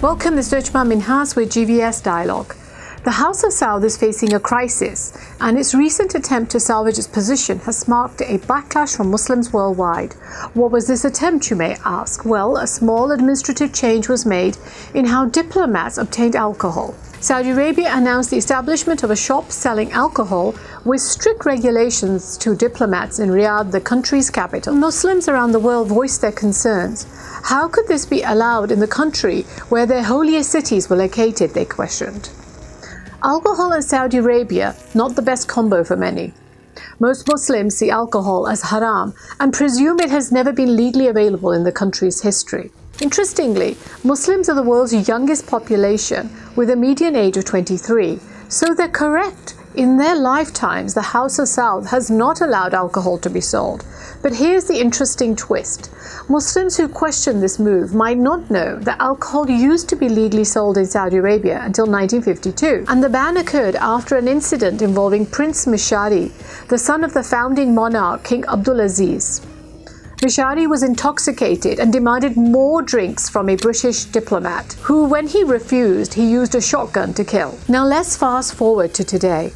Welcome, this is Najma Minhas with GVS Dialogue. The House of Saud is facing a crisis, and its recent attempt to salvage its position has sparked a backlash from Muslims worldwide. What was this attempt, you may ask? Well, a small administrative change was made in how diplomats obtained alcohol. Saudi Arabia announced the establishment of a shop selling alcohol with strict regulations to diplomats in Riyadh, the country's capital. Muslims around the world voiced their concerns. How could this be allowed in the country where their holiest cities were located, they questioned. Alcohol and Saudi Arabia, not the best combo for many. Most Muslims see alcohol as haram and presume it has never been legally available in the country's history. Interestingly, Muslims are the world's youngest population with a median age of 23, so they're correct. In their lifetimes, the House of Saud has not allowed alcohol to be sold. But here's the interesting twist. Muslims who question this move might not know that alcohol used to be legally sold in Saudi Arabia until 1952, and the ban occurred after an incident involving Prince Mishari, the son of the founding monarch King Abdulaziz. Mishari was intoxicated and demanded more drinks from a British diplomat, who, when he refused, he used a shotgun to kill. Now let's fast forward to today,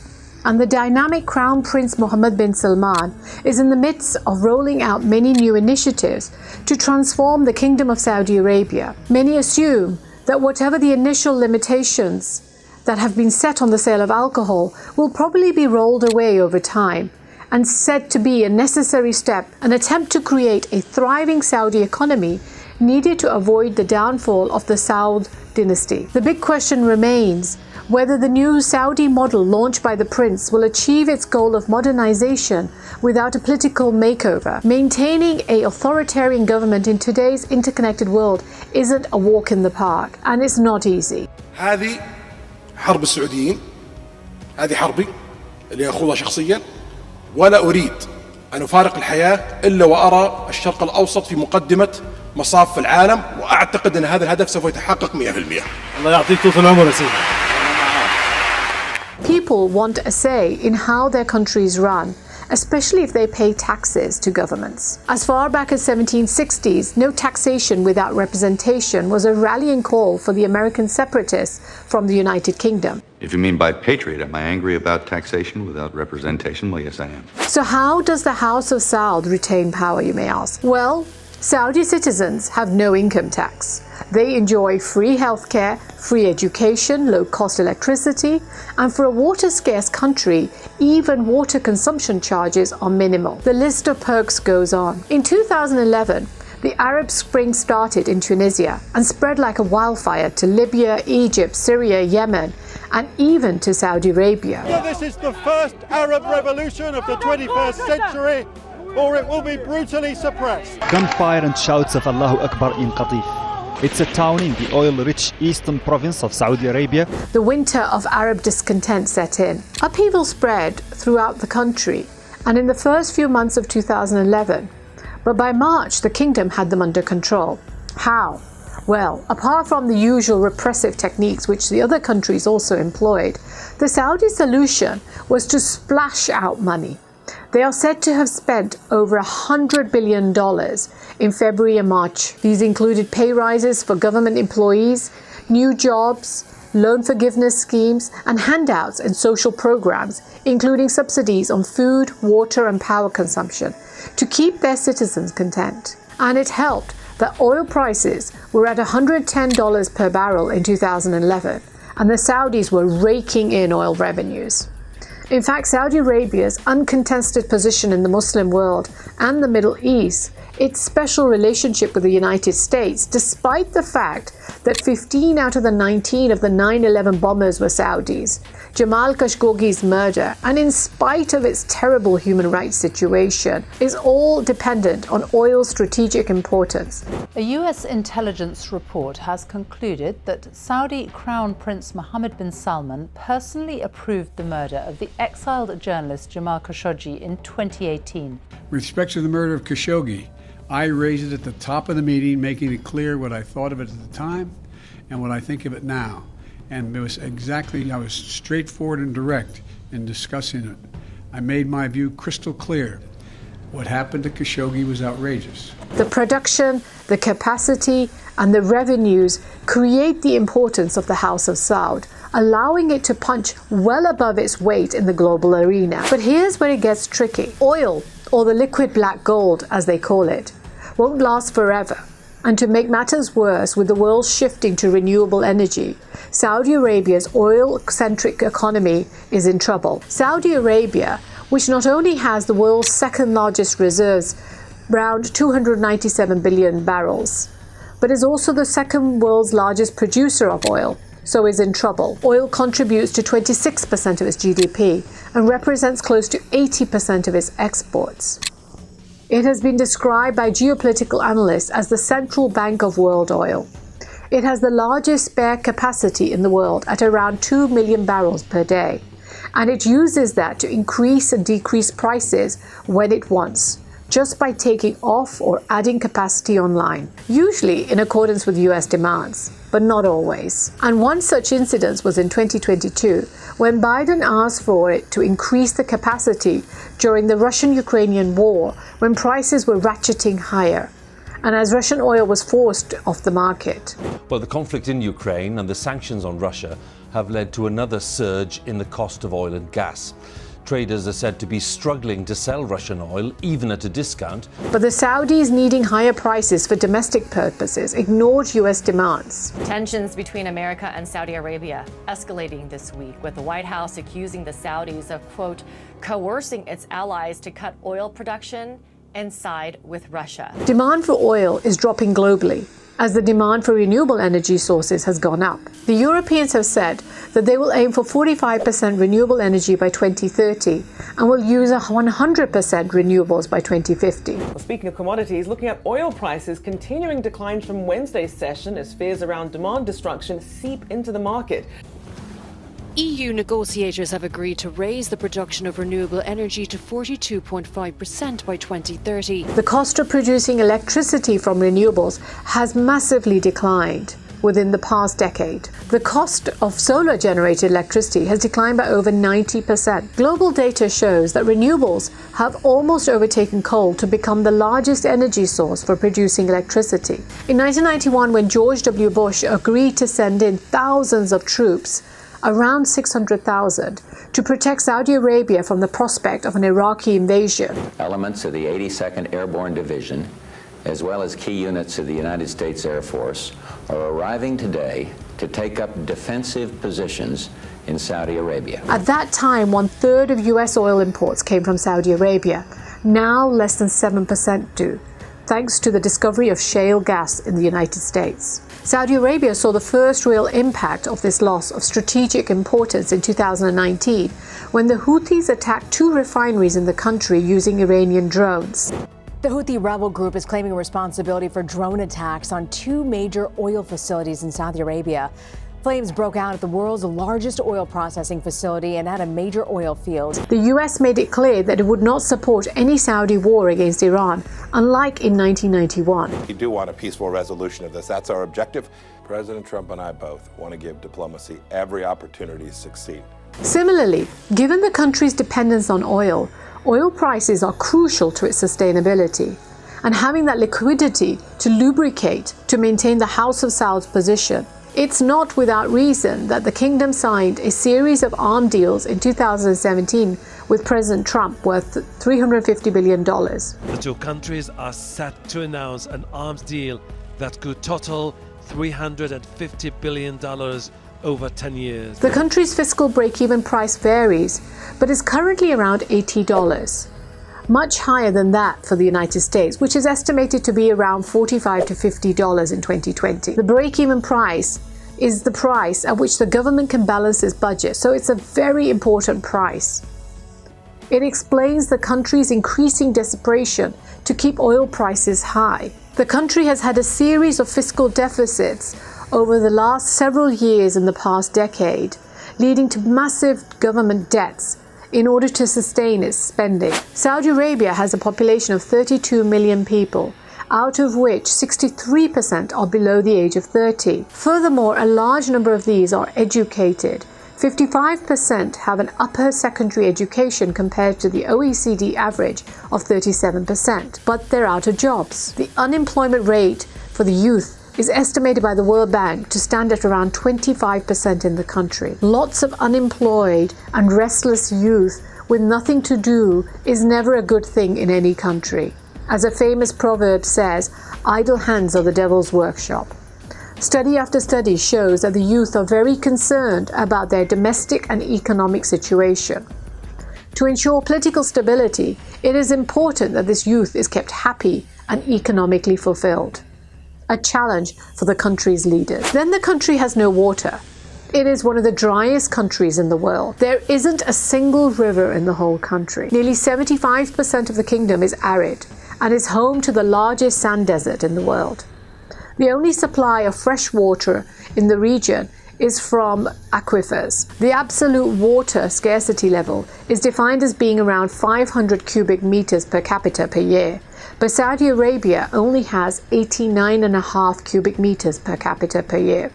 and the dynamic Crown Prince Mohammad bin Salman is in the midst of rolling out many new initiatives to transform the Kingdom of Saudi Arabia. Many assume that whatever the initial limitations that have been set on the sale of alcohol will probably be rolled away over time, and said to be a necessary step, an attempt to create a thriving Saudi economy needed to avoid the downfall of the Saud dynasty. The big question remains whether the new Saudi model launched by the prince will achieve its goal of modernization without a political makeover. Maintaining an authoritarian government in today's interconnected world isn't a walk in the park, and it's not easy. هذه حرب السعوديين، هذه حربي اللي أخوضها شخصيا، ولا أريد أن أفارق الحياة إلا وأرى الشرق الأوسط في مقدمة مصاف العالم، وأعتقد أن هذا الهدف سوف يتحقق 100%. الله يعطيك طول العمر يا سيدي. People want a say in how their countries run, especially if they pay taxes to governments. As far back as 1760s, no taxation without representation was a rallying call for the American separatists from the United Kingdom. If you mean by patriot, am I angry about taxation without representation? Well, yes, I am. So how does the House of Saud retain power, you may ask? Well, Saudi citizens have no income tax. They enjoy free healthcare, free education, low-cost electricity, and for a water-scarce country, even water consumption charges are minimal. The list of perks goes on. In 2011, the Arab Spring started in Tunisia and spread like a wildfire to Libya, Egypt, Syria, Yemen, and even to Saudi Arabia. This is the first Arab revolution of the 21st century, or it will be brutally suppressed. Gunfire and shouts of Allahu Akbar in Qatif. It's a town in the oil-rich eastern province of Saudi Arabia. The winter of Arab discontent set in. Upheaval spread throughout the country, and in the first few months of 2011. But by March, the kingdom had them under control. How? Well, apart from the usual repressive techniques which the other countries also employed, the Saudi solution was to splash out money. They are said to have spent over $100 billion in February and March. These included pay rises for government employees, new jobs, loan forgiveness schemes, and handouts and social programs, including subsidies on food, water, and power consumption, to keep their citizens content. And it helped that oil prices were at $110 per barrel in 2011, and the Saudis were raking in oil revenues. In fact, Saudi Arabia's uncontested position in the Muslim world and the Middle East, its special relationship with the United States, despite the fact that 15 out of the 19 of the 9/11 bombers were Saudis, Jamal Khashoggi's murder, and in spite of its terrible human rights situation, is all dependent on oil's strategic importance. A US intelligence report has concluded that Saudi Crown Prince Mohammed bin Salman personally approved the murder of the exiled journalist Jamal Khashoggi in 2018. With respect to the murder of Khashoggi, I raised it at the top of the meeting, making it clear what I thought of it at the time and what I think of it now. And it was I was straightforward and direct in discussing it. I made my view crystal clear. What happened to Khashoggi was outrageous. The production, the capacity, and the revenues create the importance of the House of Saud, allowing it to punch well above its weight in the global arena. But here's where it gets tricky. Oil, or the liquid black gold as they call it, won't last forever. And to make matters worse, with the world shifting to renewable energy, Saudi Arabia's oil-centric economy is in trouble. Saudi Arabia, which not only has the world's second largest reserves, around 297 billion barrels, but is also the second world's largest producer of oil, so is in trouble. Oil contributes to 26% of its GDP and represents close to 80% of its exports. It has been described by geopolitical analysts as the central bank of world oil. It has the largest spare capacity in the world at around 2 million barrels per day, and it uses that to increase and decrease prices when it wants, just by taking off or adding capacity online, usually in accordance with US demands, but not always. And one such incident was in 2022, when Biden asked for it to increase the capacity during the Russian-Ukrainian war, when prices were ratcheting higher, and as Russian oil was forced off the market. Well, the conflict in Ukraine and the sanctions on Russia have led to another surge in the cost of oil and gas. Traders are said to be struggling to sell Russian oil, even at a discount. But the Saudis, needing higher prices for domestic purposes, ignored US demands. Tensions between America and Saudi Arabia escalating this week, with the White House accusing the Saudis of, quote, coercing its allies to cut oil production and side with Russia. Demand for oil is dropping globally, as the demand for renewable energy sources has gone up. The Europeans have said that they will aim for 45% renewable energy by 2030 and will use 100% renewables by 2050. Well, speaking of commodities, looking at oil prices, continuing declines from Wednesday's session as fears around demand destruction seep into the market. EU negotiators have agreed to raise the production of renewable energy to 42.5% by 2030. The cost of producing electricity from renewables has massively declined within the past decade. The cost of solar-generated electricity has declined by over 90%. Global data shows that renewables have almost overtaken coal to become the largest energy source for producing electricity. In 1991, when George W. Bush agreed to send in thousands of troops, around 600,000, to protect Saudi Arabia from the prospect of an Iraqi invasion. Elements of the 82nd Airborne Division, as well as key units of the United States Air Force, are arriving today to take up defensive positions in Saudi Arabia. At that time, 1/3 of US oil imports came from Saudi Arabia. Now less than 7% do, thanks to the discovery of shale gas in the United States. Saudi Arabia saw the first real impact of this loss of strategic importance in 2019, when the Houthis attacked 2 refineries in the country using Iranian drones. The Houthi rebel group is claiming responsibility for drone attacks on 2 major oil facilities in Saudi Arabia. Flames broke out at the world's largest oil processing facility and at a major oil field. The US made it clear that it would not support any Saudi war against Iran, unlike in 1991. We do want a peaceful resolution of this. That's our objective. President Trump and I both want to give diplomacy every opportunity to succeed. Similarly, given the country's dependence on oil, oil prices are crucial to its sustainability. And having that liquidity to lubricate to maintain the House of Saud's position. It's not without reason that the kingdom signed a series of arms deals in 2017 with President Trump worth $350 billion. The two countries are set to announce an arms deal that could total $350 billion over 10 years. The country's fiscal break-even price varies, but is currently around $80. Much higher than that for the United States, which is estimated to be around $45 to $50 in 2020. The break-even price is the price at which the government can balance its budget, so it's a very important price. It explains the country's increasing desperation to keep oil prices high. The country has had a series of fiscal deficits over the last several years in the past decade, leading to massive government debts in order to sustain its spending. Saudi Arabia has a population of 32 million people, out of which 63% are below the age of 30. Furthermore, a large number of these are educated. 55% have an upper secondary education compared to the OECD average of 37%, but they're out of jobs. The unemployment rate for the youth is estimated by the World Bank to stand at around 25% in the country. Lots of unemployed and restless youth with nothing to do is never a good thing in any country. As a famous proverb says, idle hands are the devil's workshop. Study after study shows that the youth are very concerned about their domestic and economic situation. To ensure political stability, it is important that this youth is kept happy and economically fulfilled. A challenge for the country's leaders. Then the country has no water. It is one of the driest countries in the world. There isn't a single river in the whole country. Nearly 75% of the kingdom is arid and is home to the largest sand desert in the world. The only supply of fresh water in the region is from aquifers. The absolute water scarcity level is defined as being around 500 cubic meters per capita per year, but Saudi Arabia only has 89.5 cubic meters per capita per year.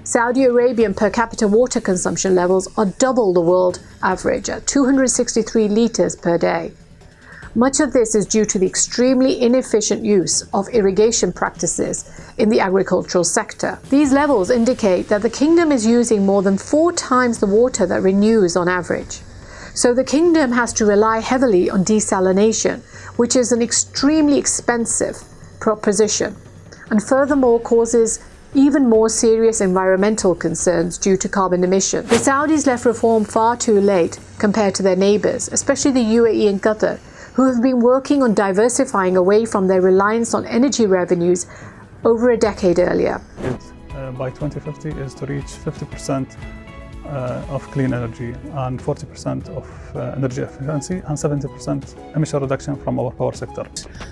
Saudi Arabian per capita water consumption levels are double the world average at 263 liters per day. Much of this is due to the extremely inefficient use of irrigation practices in the agricultural sector. These levels indicate that the kingdom is using more than 4 times the water that renews on average. So the kingdom has to rely heavily on desalination, which is an extremely expensive proposition, and furthermore causes even more serious environmental concerns due to carbon emission. The Saudis left reform far too late compared to their neighbors, especially the UAE and Qatar, who have been working on diversifying away from their reliance on energy revenues over a decade earlier. By 2050 is to reach 50% of clean energy and 40% of energy efficiency and 70% emission reduction from our power sector.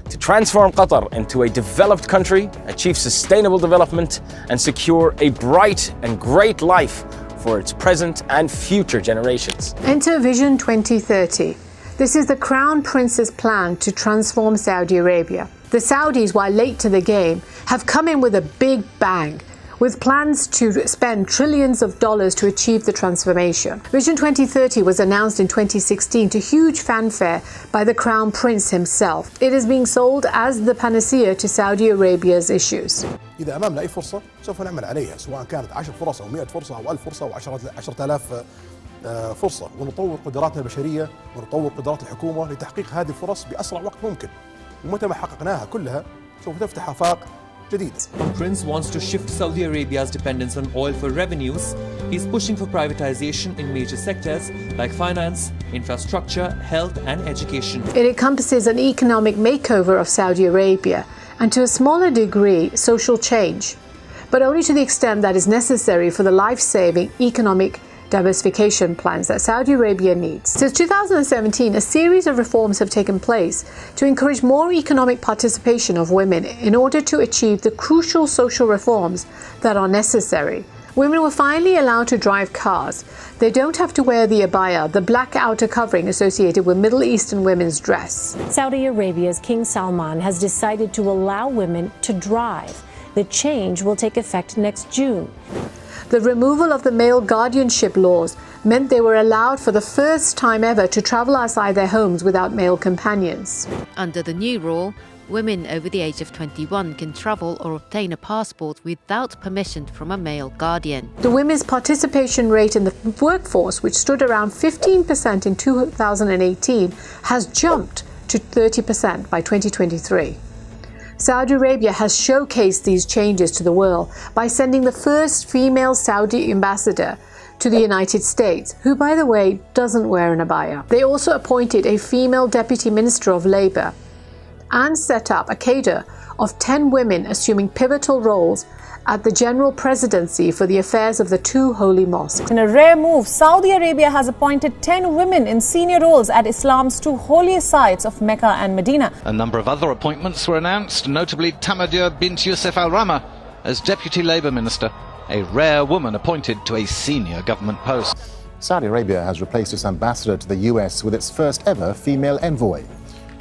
To transform Qatar into a developed country, achieve sustainable development and secure a bright and great life for its present and future generations. Enter Vision 2030. This is the Crown Prince's plan to transform Saudi Arabia. The Saudis, while late to the game, have come in with a big bang, with plans to spend trillions of dollars to achieve the transformation. Vision 2030 was announced in 2016 to huge fanfare by the Crown Prince himself. It is being sold as the panacea to Saudi Arabia's issues. إذا أمامنا أي فرصة سوف نعمل عليها، سواء كانت 10 فرص أو 100 فرصة أو 1000 فرصة أو 10,000 فرصة، ونطور قدراتنا البشرية ونطور قدرات الحكومة لتحقيق هذه الفرص بأسرع وقت ممكن. ومتى ما حققناها كلها سوف تفتح آفاق جديدة. Prince wants to shift Saudi Arabia's dependence on oil for revenues. He's pushing for privatization in major sectors like finance, infrastructure, health and education. It encompasses an economic makeover of Saudi Arabia and to a smaller degree social change, but only to the extent that is necessary for the life-saving economic diversification plans that Saudi Arabia needs. Since 2017, a series of reforms have taken place to encourage more economic participation of women in order to achieve the crucial social reforms that are necessary. Women were finally allowed to drive cars. They don't have to wear the abaya, the black outer covering associated with Middle Eastern women's dress. Saudi Arabia's King Salman has decided to allow women to drive. The change will take effect next June. The removal of the male guardianship laws meant they were allowed for the first time ever to travel outside their homes without male companions. Under the new rule, women over the age of 21 can travel or obtain a passport without permission from a male guardian. The women's participation rate in the workforce, which stood around 15% in 2018, has jumped to 30% by 2023. Saudi Arabia has showcased these changes to the world by sending the first female Saudi ambassador to the United States, who, by the way, doesn't wear an abaya. They also appointed a female deputy minister of labor and set up a cadre of 10 women assuming pivotal roles at the general presidency for the affairs of the 2 holy mosques. In a rare move, Saudi Arabia has appointed 10 women in senior roles at Islam's 2 holiest sites of Mecca and Medina. A number of other appointments were announced, notably Tamadir bint Youssef Al-Rama as Deputy Labour Minister, a rare woman appointed to a senior government post. Saudi Arabia has replaced its ambassador to the US with its first ever female envoy.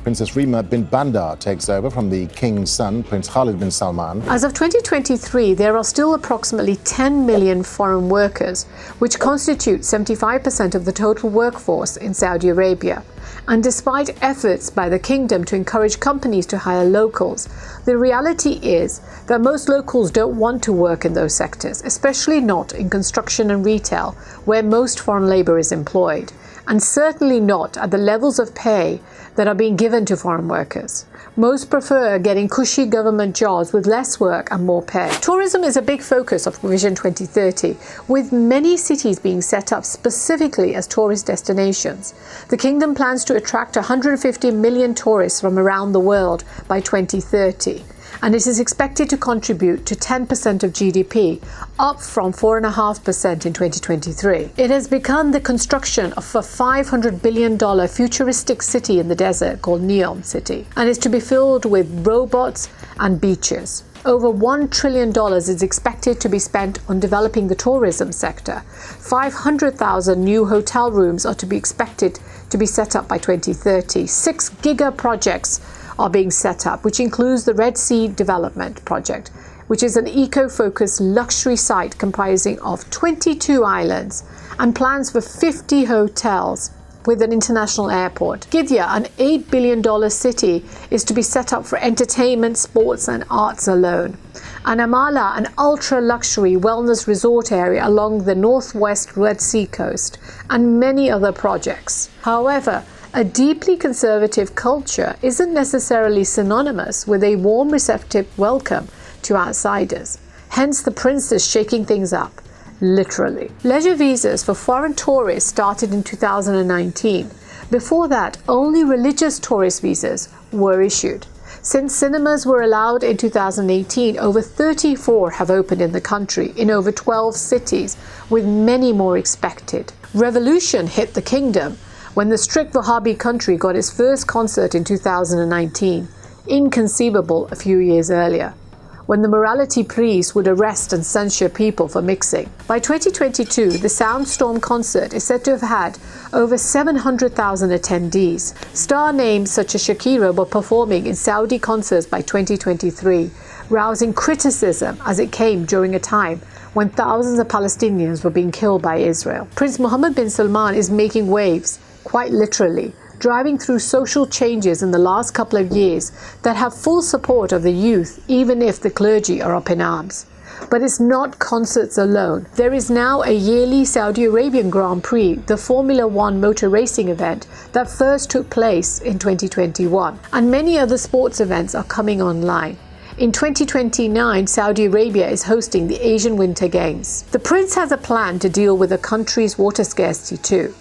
Princess Rima bin Bandar takes over from the King's son, Prince Khalid bin Salman. As of 2023, there are still approximately 10 million foreign workers, which constitute 75% of the total workforce in Saudi Arabia. And despite efforts by the kingdom to encourage companies to hire locals, the reality is that most locals don't want to work in those sectors, especially not in construction and retail, where most foreign labor is employed, and certainly not at the levels of pay that are being given to foreign workers. Most prefer getting cushy government jobs with less work and more pay. Tourism is a big focus of Vision 2030, with many cities being set up specifically as tourist destinations. The kingdom plans to attract 150 million tourists from around the world by 2030. And it is expected to contribute to 10% of GDP, up from 4.5% in 2023. It has begun the construction of a $500 billion futuristic city in the desert called Neom City, and is to be filled with robots and beaches. Over $1 trillion is expected to be spent on developing the tourism sector. 500,000 new hotel rooms are to be expected to be set up by 2030. 6 giga projects are being set up, which includes the Red Sea Development Project, which is an eco-focused luxury site comprising of 22 islands and plans for 50 hotels with an international airport. Gidea, an $8 billion city, is to be set up for entertainment, sports and arts alone. And Amala, an ultra-luxury wellness resort area along the northwest Red Sea coast, and many other projects. However, a deeply conservative culture isn't necessarily synonymous with a warm, receptive welcome to outsiders. Hence the prince is shaking things up, literally. Leisure visas for foreign tourists started in 2019. Before that, only religious tourist visas were issued. Since cinemas were allowed in 2018, over 34 have opened in the country in over 12 cities, with many more expected. Revolution hit the kingdom when the strict Wahhabi country got its first concert in 2019, inconceivable a few years earlier, when the morality police would arrest and censure people for mixing. By 2022, the Soundstorm concert is said to have had over 700,000 attendees. Star names such as Shakira were performing in Saudi concerts by 2023, rousing criticism as it came during a time when thousands of Palestinians were being killed by Israel. Prince Mohammed bin Salman is making waves, quite literally, driving through social changes in the last couple of years that have full support of the youth, even if the clergy are up in arms. But it's not concerts alone. There is now a yearly Saudi Arabian Grand Prix, the Formula One motor racing event that first took place in 2021, and many other sports events are coming online. In 2029, Saudi Arabia is hosting the Asian Winter Games. The prince has a plan to deal with the country's water scarcity too.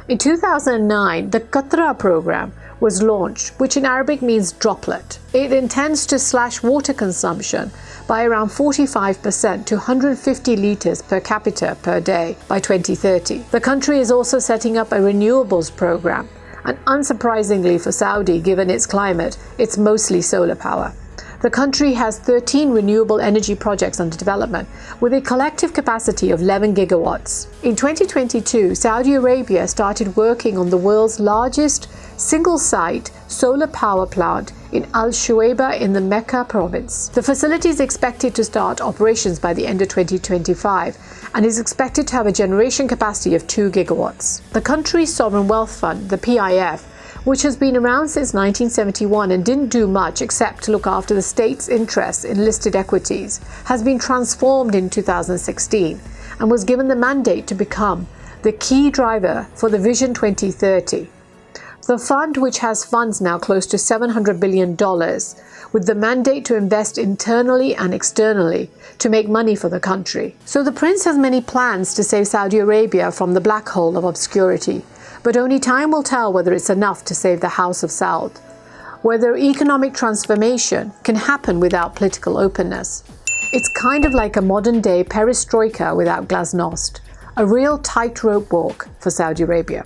In 2009, the Qatra program was launched, which in Arabic means droplet. It intends to slash water consumption by around 45% to 150 litres per capita per day by 2030. The country is also setting up a renewables program, and unsurprisingly for Saudi, given its climate, it's mostly solar power. The country has 13 renewable energy projects under development, with a collective capacity of 11 gigawatts. In 2022, Saudi Arabia started working on the world's largest single-site solar power plant in Al Shuaibah in the Mecca province. The facility is expected to start operations by the end of 2025 and is expected to have a generation capacity of 2 gigawatts. The country's sovereign wealth fund, the PIF, which has been around since 1971 and didn't do much except to look after the state's interests in listed equities, has been transformed in 2016 and was given the mandate to become the key driver for the Vision 2030. The fund, which has funds now close to $700 billion, with the mandate to invest internally and externally to make money for the country. So the prince has many plans to save Saudi Arabia from the black hole of obscurity. But only time will tell whether it's enough to save the House of Saud, whether economic transformation can happen without political openness. It's kind of like a modern-day perestroika without glasnost, a real tightrope walk for Saudi Arabia.